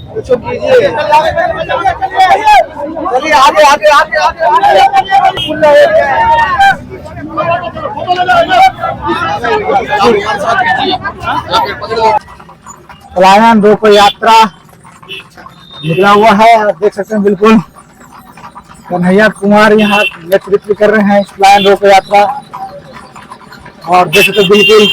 कुछ कीजिए, चलिए आगे आगे आगे पलायन रोको यात्रा निकला हुआ है। आप देख सकते हैं बिल्कुल कन्हैया कुमार यहाँ नेतृत्व कर रहे हैं इस पलायन रोको यात्रा। और देख सकते बिल्कुल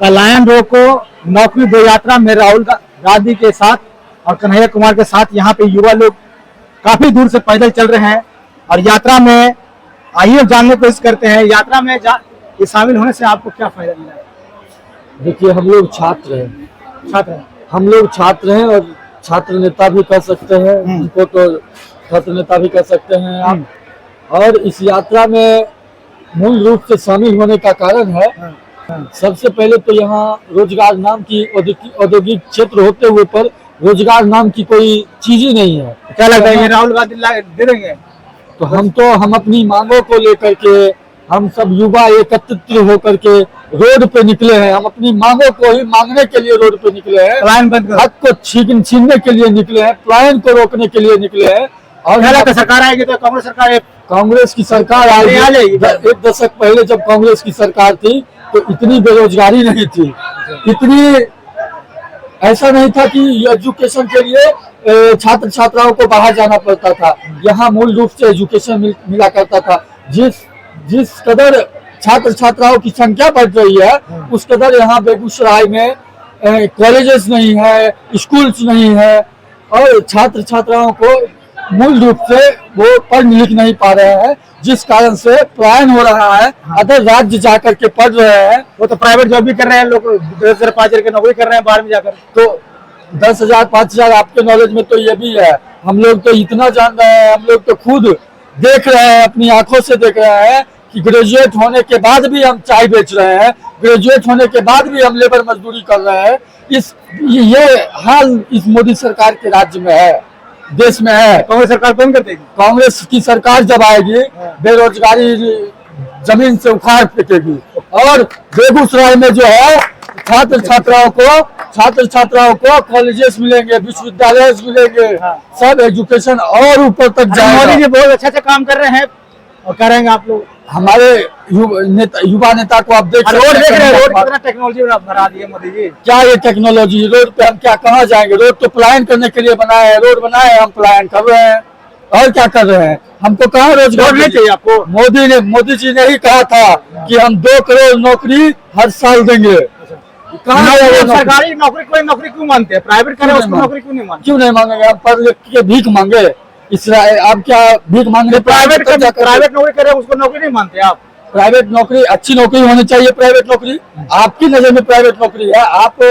पलायन रोको नौकरी दो यात्रा में राहुल गांधी के साथ और कन्हैया कुमार के साथ यहाँ पे युवा लोग काफी दूर से पैदल चल रहे हैं। और यात्रा में आइए जानने की कोशिश करते हैं, यात्रा में शामिल होने से आपको क्या फायदा मिला है? देखिए, हम लोग छात्र हैं और छात्र नेता भी कर सकते हैं, उनको तो छात्र नेता भी कर सकते हैं आप। और इस यात्रा में मूल रूप से शामिल होने का कारण है, सबसे पहले तो यहाँ रोजगार नाम की औद्योगिक क्षेत्र होते हुए पर रोजगार नाम की कोई चीज ही नहीं है। क्या लगता है राहुल गांधी दे देंगे? तो हम अपनी मांगों को लेकर के हम सब युवा एकत्रित होकर के रोड पे निकले हैं। हम अपनी मांगों को ही मांगने के लिए रोड पे निकले हैं, पलायन बंद करो, हक को छीनने के लिए निकले हैं, पलायन को रोकने के लिए निकले हैं। और सरकार आएगी तो कांग्रेस की सरकार आएगी। एक दशक पहले जब कांग्रेस की सरकार थी तो इतनी बेरोजगारी नहीं थी, इतनी ऐसा नहीं था कि एजुकेशन के लिए छात्र छात्राओं को बाहर जाना पड़ता था। यहाँ मूल रूप से एजुकेशन मिला करता था। जिस कदर छात्र छात्राओं की संख्या बढ़ रही है उस कदर यहाँ बेगूसराय में कॉलेजेस नहीं है, स्कूल्स नहीं है और छात्र छात्राओं को मूल रूप से वो पढ़ लिख नहीं पा रहे हैं, जिस कारण से पलायन हो रहा है। अदर राज्य जाकर के पढ़ रहे हैं। वो तो प्राइवेट जॉब भी कर रहे हैं लोग, 10,000 5,000 की नौकरी कर रहे हैं बाहर में जाकर। तो 10,000 5,000 आपके नॉलेज में तो ये भी है। हम लोग तो इतना जान रहे हैं, हम लोग तो खुद देख रहे हैं, अपनी आंखों से देख रहे हैं कि ग्रेजुएट होने के बाद भी हम चाय बेच रहे हैं, ग्रेजुएट होने के बाद भी हम लेबर मजदूरी कर रहे हैं। ये हाल इस मोदी सरकार के राज्य में है, देश में है। कांग्रेस सरकार कौन कर देगी? कांग्रेस की सरकार जब आएगी बेरोजगारी जमीन से उखाड़ फेंकेगी। और बेगूसराय में जो है छात्र छात्राओं को कॉलेजेस मिलेंगे, विश्वविद्यालय मिलेंगे, सब एजुकेशन और ऊपर तक जाएगा। मोदी जी बहुत अच्छा काम कर रहे हैं और करेंगे। आप लोग हमारे युवा नेता को आप देख रोड देख रहे हैं, रोड कितना टेक्नोलॉजी बना दी है मोदी जी। क्या ये टेक्नोलॉजी? रोड पे हम क्या कहाँ जाएंगे? रोड तो पलायन करने के लिए बनाए हैं, रोड बनाए हैं, हम पलायन कर रहे हैं और क्या कर रहे हैं? हमको कहाँ रोजगार नहीं चाहिए? आपको मोदी जी ने ही कहा था कि हम 2 करोड़ नौकरी हर साल देंगे। सरकारी नौकरी कोई नौकरी क्यों मानते हैं? प्राइवेट करें उसको नौकरी क्यों नहीं मानते? क्यों नहीं मांगेंगे? हम पढ़ लिख के भीख मांगे? आप क्या भीख मांगे? प्राइवेट नौकरी कर रहे हैं उसको नौकरी नहीं मानते आप? प्राइवेट नौकरी अच्छी नौकरी होनी चाहिए। प्राइवेट नौकरी आपकी नजर में प्राइवेट नौकरी है, आप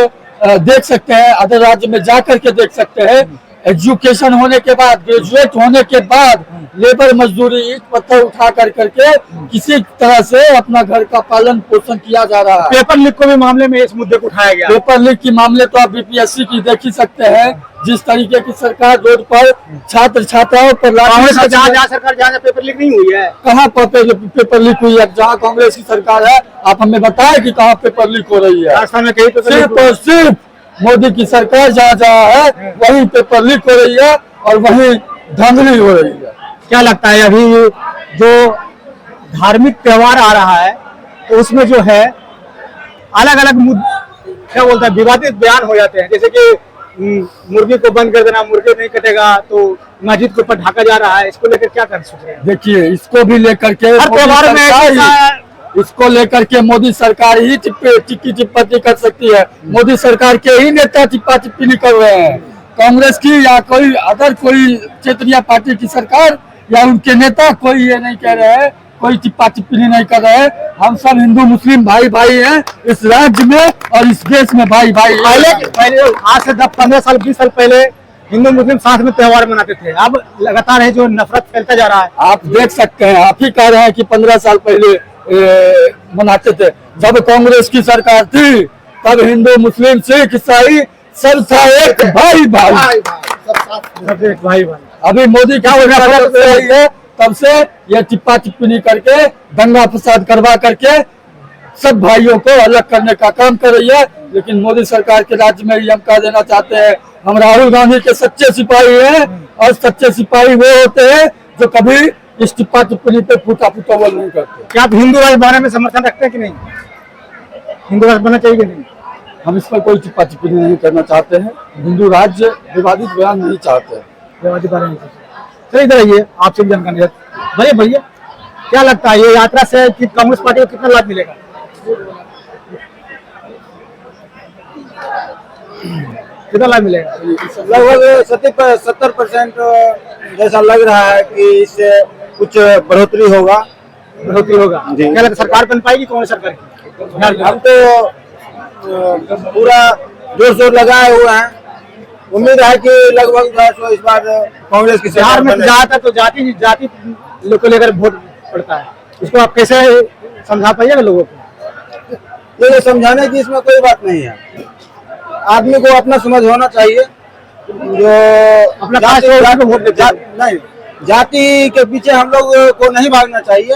देख सकते हैं, अदर राज्य में जा करके देख सकते हैं। एजुकेशन होने के बाद, ग्रेजुएट होने के बाद लेबर मजदूरी ईंट पत्थर उठा करके किसी तरह से अपना घर का पालन पोषण किया जा रहा है। पेपर लीक को भी मामले में इस मुद्दे को उठाया गया। पेपर लीक की मामले तो आप बीपीएससी की देख ही सकते हैं, जिस तरीके की सरकार रोड पर छात्र छात्राओं पर जहाँ सरकार जहाँ पेपर लीक नहीं हुई है, कहाँ पर पेपर लीक हुई है? जहाँ कांग्रेस की सरकार है आप हमें बताएं कि कहाँ पेपर लीक हो रही है? राजस्थान में कहीं सिर्फ और सिर्फ मोदी की सरकार जहाँ है वहीं पेपर लीक हो रही है और वहीं धांधली हो रही है। क्या लगता है अभी जो धार्मिक त्योहार आ रहा है तो उसमें जो है अलग अलग क्या बोलते हैं विवादित बयान हो जाते हैं, जैसे कि मुर्गी को बंद कर देना, मुर्गी नहीं कटेगा तो मस्जिद के ऊपर ढाका जा रहा है, इसको लेकर क्या कर सकते हैं? देखिए, इसको भी लेकर के हर त्योहार में इसको लेकर के मोदी सरकार ही चिक्की चिप्पी कर सकती है। मोदी सरकार के ही नेता चिप्पा चिप्पी नहीं कर रहे हैं। कांग्रेस की या कोई अदर कोई क्षेत्रीय पार्टी की सरकार या उनके नेता कोई ये नहीं कह रहे हैं, कोई चिप्पा चिप्पी नहीं कर रहे हैं। हम सब हिंदू मुस्लिम भाई भाई हैं इस राज्य में और इस देश में भाई भाई। पहले आज से 15 साल 20 साल पहले हिंदू मुस्लिम साथ में त्योहार मनाते थे, अब लगातार है जो नफरत फैलता जा रहा है। आप देख सकते हैं, आप ही कह रहे हैं कि 15 साल पहले मनाते थे। जब कांग्रेस की सरकार थी तब हिंदू मुस्लिम सिख ईसाई सब था एक भाई भाई। सबसे भाई भाई। अभी मोदी क्या हो रहा है, तब से ये चिप्पा चिप्पनी करके दंगा फसाद करवा करके सब भाइयों को अलग करने का काम कर रही है। लेकिन मोदी सरकार के राज्य में हम कह देना चाहते हैं, हम राहुल गांधी के सच्चे सिपाही हैं, और सच्चे सिपाही वो होते हैं जो कभी इस चिप्पा चिप्पनी पे फूटा फूटावल नहीं करते। क्या आप हिंदू राष्ट्र बनाने में समर्थन रखते हैं कि नहीं? हिंदू राष्ट्र बनना चाहिए कि नहीं? हम इस पर कोई चिप्पा चिप्पनी नहीं करना चाहते हैं। हिंदू राज्य विवादित बयान नहीं चाहते हैं। चलिए इधर आइए, आपसे भी जानकारी है भैया। भैया क्या लगता है ये यात्रा से कि कांग्रेस पार्टी को कितना लाभ मिलेगा? कितना लाभ मिलेगा? लगभग 70% जैसा लग रहा है कि इससे कुछ बढ़ोतरी होगा। बढ़ोतरी होगा जी। क्या लगता है सरकार बन पाएगी कांग्रेस सरकार की? हम तो पूरा जोर शोर लगाए हुए हैं। उम्मीद है कि लगभग जो है सो इस बार कांग्रेस की बिहार सरकार में बने। ज्यादातर तो जाति लोग को लेकर वोट पड़ता है, इसको आप कैसे समझा पाइएगा लोगों को? ये समझाने की इसमें कोई बात नहीं है। आदमी को अपना समझ होना चाहिए, जो अपना कास्ट है उसी को वोट देते हैं। नहीं, जाति के पीछे हम लोग को नहीं भागना चाहिए।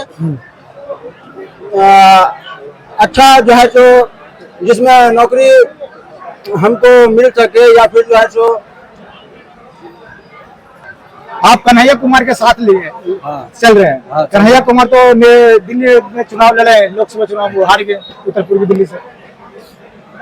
अच्छा जो है सो जिसमें नौकरी हमको मिल सके, या फिर जो है सो आप कन्हैया कुमार के साथ लिए चल रहे हैं। हाँ, कन्हैया कुमार तो दिल्ली में चुनाव लड़े, लोकसभा चुनाव वो हार गए उत्तर पूर्वी दिल्ली से।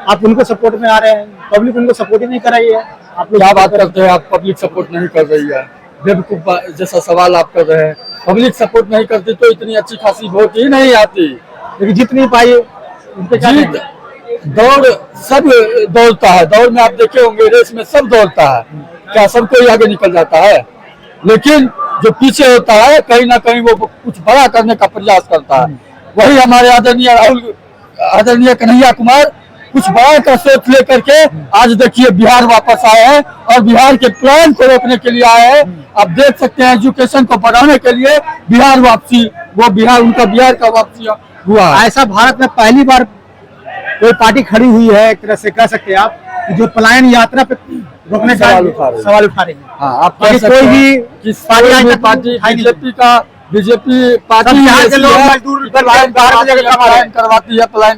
आप उनको सपोर्ट में आ रहे हैं, पब्लिक उनको सपोर्ट ही नहीं कर रही है। आप लोग क्या बात करते हैं आप? पब्लिक सपोर्ट नहीं कर रही है, बेवकूफ जैसा सवाल आप कर रहे हैं। पब्लिक सपोर्ट नहीं करती तो इतनी अच्छी खासी वोट ही नहीं आती। लेकिन जीत नहीं पाई, उनके क्या जीत दौड़ सब दौड़ता है, दौड़ में आप देखे होंगे रेस में सब दौड़ता है, क्या सब कोई आगे निकल जाता है? लेकिन जो पीछे होता है कहीं ना कहीं वो कुछ बड़ा करने का प्रयास करता है। वही हमारे आदरणीय कन्हैया कुमार कुछ बड़ा का सोच लेकर के आज देखिए बिहार वापस आए हैं, और बिहार के प्लान को रोकने के लिए आए हैं। आप देख सकते हैं एजुकेशन को बढ़ाने के लिए बिहार वापसी, वो उनका बिहार का वापसी हुआ है। ऐसा भारत में पहली बार कोई पार्टी खड़ी हुई है, एक तरह से कह सकते हैं आप, कि जो पलायन यात्रा पे रोकने का सवाल उठा रही है। हाँ, आप कह सकते कोई भी कि पार्टी आज तक पार्टी खाई नहीं। बीजेपी पार्टी बिहार के लोग मजदूर पलायन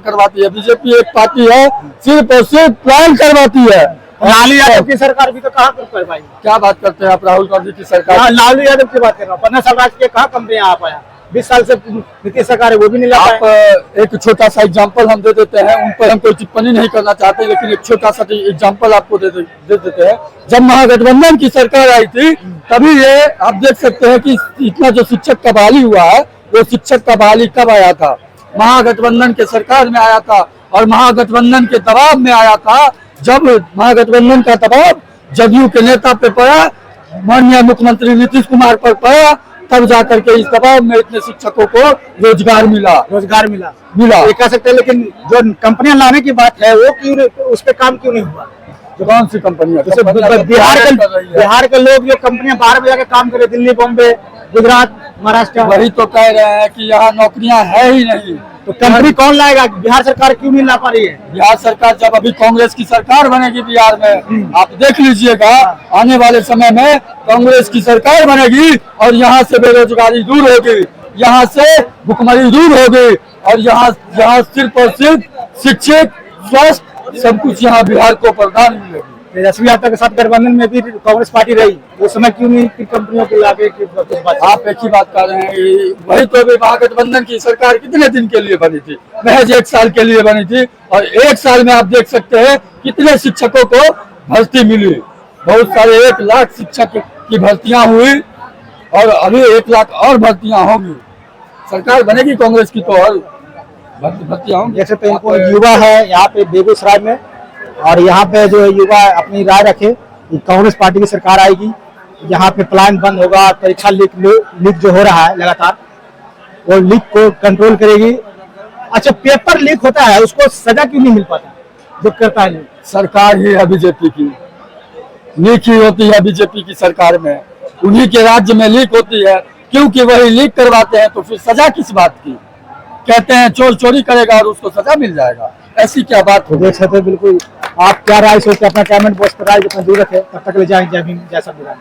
करवाती है। बीजेपी एक पार्टी है सिर्फ और सिर्फ पलायन करवाती है। लालू यादव की सरकार भी तो कहाँ कर पाई? क्या बात करते हैं आप? राहुल गांधी की सरकार, लालू यादव की बात कर रहा हूँ। 15 साल राज के कहाँ कंपनियां आ पाया? 20 साल से नीतीश सरकार है, वो भी नहीं ला आप पाए। एक छोटा सा एग्जांपल हम दे देते हैं, उन पर हम कोई टिप्पणी नहीं करना चाहते, लेकिन एक छोटा सा एग्जांपल आपको दे देते हैं। जब महागठबंधन की सरकार आई थी तभी ये आप देख सकते हैं कि इतना जो शिक्षक का बहाली हुआ है, वो शिक्षक का बहाली कब आया था? महागठबंधन के सरकार में आया था, और महागठबंधन के दबाव में आया था। जब महागठबंधन का दबाव जदयू के नेता पे पड़ा, माननीय मुख्यमंत्री नीतीश कुमार पर पड़ा, तब जाकर के इस दबाव में इतने शिक्षकों को रोजगार मिला। ये कह सकते हैं। लेकिन जो कंपनियां लाने की बात है वो क्यों, उस पर काम क्यों नहीं हुआ? जो कौन सी कंपनियां? बिहार के लोग जो कंपनियां बाहर में जाकर काम करे, दिल्ली, बॉम्बे, गुजरात, महाराष्ट्र, वही तो कह रहे हैं कि यहाँ नौकरियां है ही नहीं, तो कंपनी कौन लाएगा? बिहार सरकार क्यों नहीं ला पा रही है? बिहार सरकार जब अभी कांग्रेस की सरकार बनेगी बिहार में, आप देख लीजिएगा आने वाले समय में कांग्रेस की सरकार बनेगी, और यहाँ से बेरोजगारी दूर होगी, यहाँ से भुखमरी दूर होगी, और यहाँ सिर्फ और सिर्फ शिक्षित, स्वास्थ्य, सब कुछ यहाँ बिहार को प्रदान मिलेगी। तेजस्वी यादव के साथ गठबंधन में भी कांग्रेस पार्टी रही, उस समय क्यों नहीं कंपनियों को लाके? आप एक ही बात कर रहे हैं। वही तो भी महागठबंधन की सरकार कितने दिन के लिए बनी थी? महज 1 साल के लिए बनी थी, और 1 साल में आप देख सकते हैं कितने शिक्षकों को भर्ती मिली। बहुत सारे 1 लाख शिक्षक की भर्तियां हुई, और अभी 1 लाख और भर्तियां होंगी। सरकार बनेगी कांग्रेस की तो और भर्तियां होंगी। जैसे तो इनको युवा है यहाँ पे बेगूसराय में, और यहाँ पे जो युवा अपनी राय रखे, कांग्रेस पार्टी की सरकार आएगी, यहाँ पे प्लान बंद होगा, परीक्षा लीक जो हो रहा है लगातार, वो लीक को कंट्रोल करेगी। अच्छा, पेपर लीक होता है, उसको सजा क्यों नहीं मिल पाता जो करता है? सरकार ही है बीजेपी की, लीक ही होती है बीजेपी की सरकार में, उन्हीं के राज्य में लीक होती है, क्योंकि वही लीक करवाते हैं। तो फिर सजा किस बात की? कहते हैं चोर चोरी करेगा और उसको सजा मिल जाएगा, ऐसी क्या बात हो। देख सकते हो बिल्कुल आप क्या राय सोचते हैं, अपना कमेंट बॉक्स पर राय अपना जरूर रखें। तब तक ले जाएंगे, जय भीम, जय संविधान।